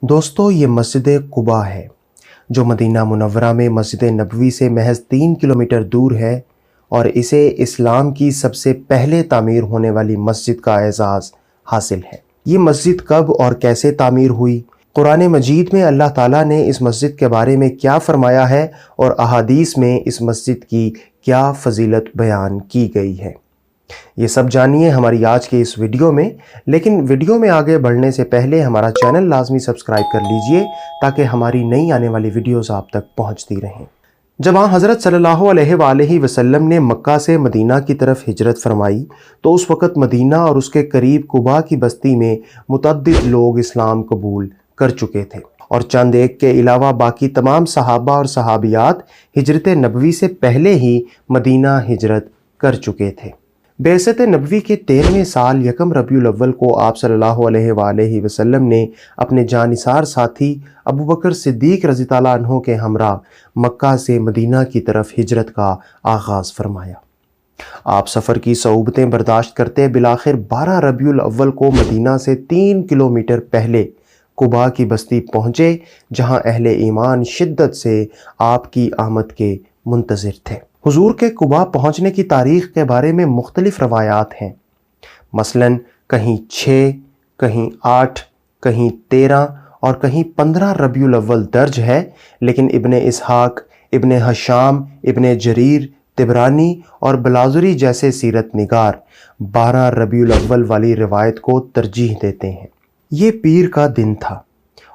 دوستو یہ مسجد قباء ہے جو مدینہ منورہ میں مسجد نبوی سے محض 3 کلومیٹر دور ہے اور اسے اسلام کی سب سے پہلے تعمیر ہونے والی مسجد کا اعزاز حاصل ہے۔ یہ مسجد کب اور کیسے تعمیر ہوئی؟ قرآن مجید میں اللہ تعالیٰ نے اس مسجد کے بارے میں کیا فرمایا ہے اور احادیث میں اس مسجد کی کیا فضیلت بیان کی گئی ہے؟ یہ سب جانیے ہماری آج کے اس ویڈیو میں، لیکن ویڈیو میں آگے بڑھنے سے پہلے ہمارا چینل لازمی سبسکرائب کر لیجئے تاکہ ہماری نئی آنے والی ویڈیوز آپ تک پہنچتی رہیں۔ جب حضرت صلی اللہ علیہ وآلہ وسلم نے مکہ سے مدینہ کی طرف ہجرت فرمائی تو اس وقت مدینہ اور اس کے قریب قباء کی بستی میں متعدد لوگ اسلام قبول کر چکے تھے، اور چند ایک کے علاوہ باقی تمام صحابہ اور صحابیات ہجرت نبوی سے پہلے ہی مدینہ ہجرت کر چکے تھے۔ بعثت نبوی کے 13ویں سال یکم ربیع الاول کو آپ صلی اللہ علیہ وآلہ وسلم نے اپنے جانثار ساتھی ابو بکر صدیق رضی اللہ عنہ کے ہمراہ مکہ سے مدینہ کی طرف ہجرت کا آغاز فرمایا۔ آپ سفر کی صعوبتیں برداشت کرتے بالآخر 12 ربیع الاول کو مدینہ سے 3 کلومیٹر پہلے قباء کی بستی پہنچے، جہاں اہل ایمان شدت سے آپ کی آمد کے منتظر تھے۔ حضور کے قباء پہنچنے کی تاریخ کے بارے میں مختلف روایات ہیں، مثلاً کہیں 6، کہیں 8، کہیں 13 اور کہیں 15 ربیع الاول درج ہے، لیکن ابن اسحاق، ابن ہشام، ابن جریر، طبرانی اور بلاذری جیسے سیرت نگار 12 ربیع الاول والی روایت کو ترجیح دیتے ہیں۔ یہ پیر کا دن تھا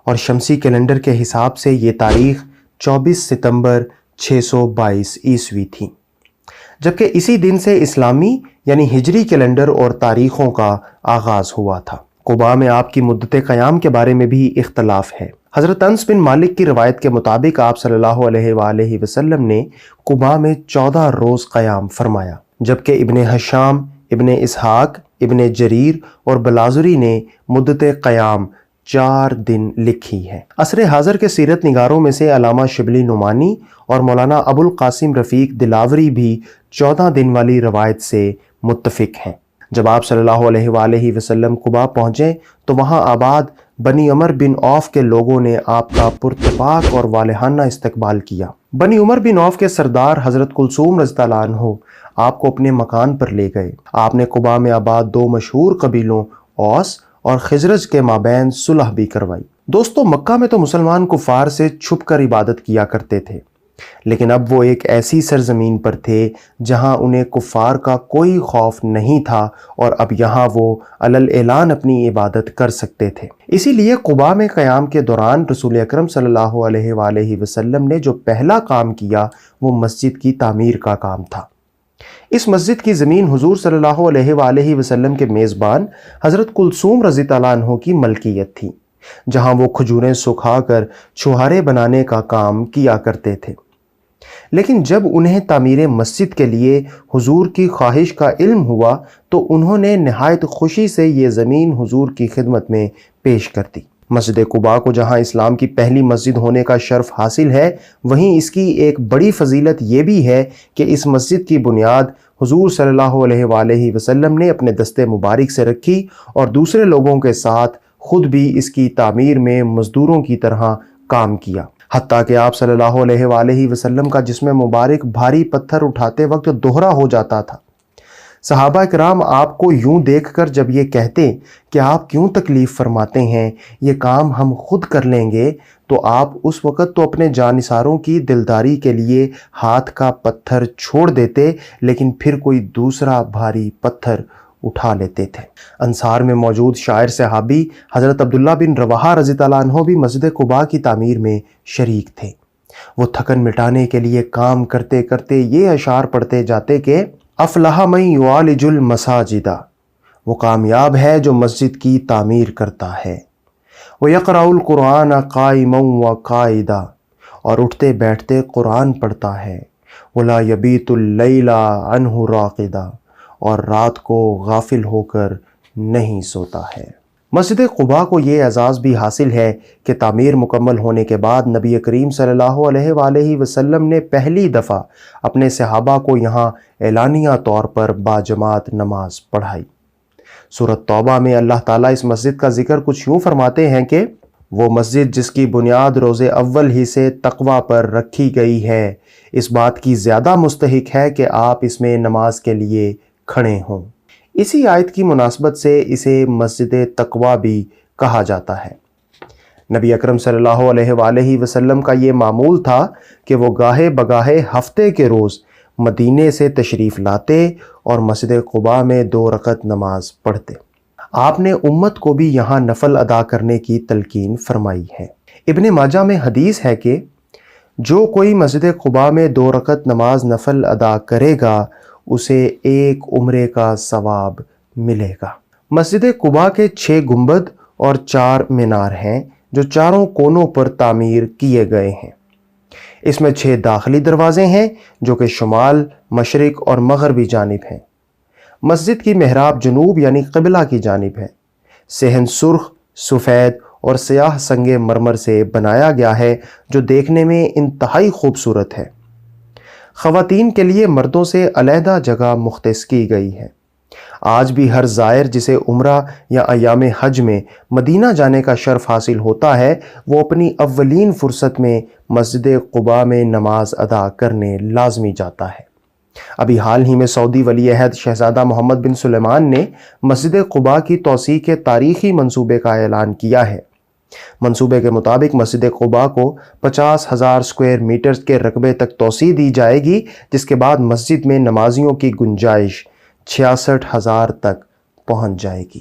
اور شمسی کیلنڈر کے حساب سے یہ تاریخ 24 ستمبر 622 عیسوی تھی، جبکہ اسی دن سے اسلامی یعنی ہجری کیلنڈر اور تاریخوں کا آغاز ہوا تھا۔ قباء میں آپ کی مدت قیام کے بارے میں بھی اختلاف ہے۔ حضرت انس بن مالک کی روایت کے مطابق آپ صلی اللہ علیہ وآلہ وسلم نے قباء میں 14 روز قیام فرمایا، جبکہ ابن ہشام، ابن اسحاق، ابن جریر اور بلاذری نے مدت قیام 4 دن لکھی ہے۔ عصر حاضر کے سیرت نگاروں میں سے علامہ شبلی نعمانی اور مولانا ابو القاسم رفیق دلاوری بھی 14 دن والی روایت سے متفق ہیں۔ جب آپ صلی اللہ علیہ وآلہ وسلم قباء پہنچے تو وہاں آباد بنی عمر بن عوف کے لوگوں نے آپ کا پرتپاک اور والہانہ استقبال کیا۔ بنی عمر بن عوف کے سردار حضرت کلثوم رضی اللہ عنہ آپ کو اپنے مکان پر لے گئے۔ آپ نے قباء میں آباد 2 مشہور قبیلوں اوس اور خزرج کے مابین صلح بھی کروائی۔ دوستو مکہ میں تو مسلمان کفار سے چھپ کر عبادت کیا کرتے تھے، لیکن اب وہ ایک ایسی سرزمین پر تھے جہاں انہیں کفار کا کوئی خوف نہیں تھا، اور اب یہاں وہ علل اعلان اپنی عبادت کر سکتے تھے۔ اسی لیے قباء میں قیام کے دوران رسول اکرم صلی اللہ علیہ وآلہ وسلم نے جو پہلا کام کیا وہ مسجد کی تعمیر کا کام تھا۔ اس مسجد کی زمین حضور صلی اللہ علیہ وآلہ وسلم کے میزبان حضرت کلثوم رضی اللہ عنہ کی ملکیت تھی، جہاں وہ کھجوریں سکھا کر چھہارے بنانے کا کام کیا کرتے تھے۔ لیکن جب انہیں تعمیر مسجد کے لیے حضور کی خواہش کا علم ہوا تو انہوں نے نہایت خوشی سے یہ زمین حضور کی خدمت میں پیش کر دی۔ مسجد قباء کو جہاں اسلام کی پہلی مسجد ہونے کا شرف حاصل ہے، وہیں اس کی ایک بڑی فضیلت یہ بھی ہے کہ اس مسجد کی بنیاد حضور صلی اللہ علیہ وآلہ وسلم نے اپنے دست مبارک سے رکھی اور دوسرے لوگوں کے ساتھ خود بھی اس کی تعمیر میں مزدوروں کی طرح کام کیا، حتیٰ کہ آپ صلی اللہ علیہ وآلہ وسلم کا جسم مبارک بھاری پتھر اٹھاتے وقت دوہرا ہو جاتا تھا۔ صحابہ کرام آپ کو یوں دیکھ کر جب یہ کہتے کہ آپ کیوں تکلیف فرماتے ہیں، یہ کام ہم خود کر لیں گے، تو آپ اس وقت تو اپنے جانثاروں کی دلداری کے لیے ہاتھ کا پتھر چھوڑ دیتے، لیکن پھر کوئی دوسرا بھاری پتھر اٹھا لیتے تھے۔ انصار میں موجود شاعر صحابی حضرت عبداللہ بن رواحہ رضی اللہ عنہ بھی مسجد قباء کی تعمیر میں شریک تھے۔ وہ تھکن مٹانے کے لیے کام کرتے کرتے یہ اشعار پڑھتے جاتے کہ افلح من یعالج المساجد، وہ کامیاب ہے جو مسجد کی تعمیر کرتا ہے، ویقرأ القرآن قائما وقاعدا، اور اٹھتے بیٹھتے قرآن پڑھتا ہے، ولا یبیت اللیل عنہ راقدا، اور رات کو غافل ہو کر نہیں سوتا ہے۔ مسجد قباء کو یہ اعزاز بھی حاصل ہے کہ تعمیر مکمل ہونے کے بعد نبی کریم صلی اللہ علیہ وآلہ وسلم نے پہلی دفعہ اپنے صحابہ کو یہاں اعلانیہ طور پر باجماعت نماز پڑھائی۔ سورۃ توبہ میں اللہ تعالیٰ اس مسجد کا ذکر کچھ یوں فرماتے ہیں کہ وہ مسجد جس کی بنیاد روز اول ہی سے تقوی پر رکھی گئی ہے، اس بات کی زیادہ مستحق ہے کہ آپ اس میں نماز کے لیے کھڑے ہوں۔ اسی آیت کی مناسبت سے اسے مسجد تقوی بھی کہا جاتا ہے۔ نبی اکرم صلی اللہ علیہ وآلہ وسلم کا یہ معمول تھا کہ وہ گاہے بگاہے ہفتے کے روز مدینے سے تشریف لاتے اور مسجد قباء میں 2 رکعت نماز پڑھتے۔ آپ نے امت کو بھی یہاں نفل ادا کرنے کی تلقین فرمائی ہے۔ ابن ماجہ میں حدیث ہے کہ جو کوئی مسجد قباء میں 2 رکعت نماز نفل ادا کرے گا اسے 1 عمرے کا ثواب ملے گا۔ مسجد قباء کے 6 گنبد اور 4 مینار ہیں جو چاروں کونوں پر تعمیر کیے گئے ہیں۔ اس میں 6 داخلی دروازے ہیں جو کہ شمال، مشرق اور مغربی جانب ہیں۔ مسجد کی محراب جنوب یعنی قبلہ کی جانب ہے۔ صحن سرخ، سفید اور سیاہ سنگ مرمر سے بنایا گیا ہے جو دیکھنے میں انتہائی خوبصورت ہے۔ خواتین کے لیے مردوں سے علیحدہ جگہ مختص کی گئی ہے۔ آج بھی ہر زائر جسے عمرہ یا ایام حج میں مدینہ جانے کا شرف حاصل ہوتا ہے وہ اپنی اولین فرصت میں مسجد قباء میں نماز ادا کرنے لازمی جاتا ہے۔ ابھی حال ہی میں سعودی ولی عہد شہزادہ محمد بن سلیمان نے مسجد قباء کی توسیع کے تاریخی منصوبے کا اعلان کیا ہے۔ منصوبے کے مطابق مسجد قباء کو 50,000 اسکوائر میٹر کے رقبے تک توسیع دی جائے گی، جس کے بعد مسجد میں نمازیوں کی گنجائش 66,000 تک پہنچ جائے گی۔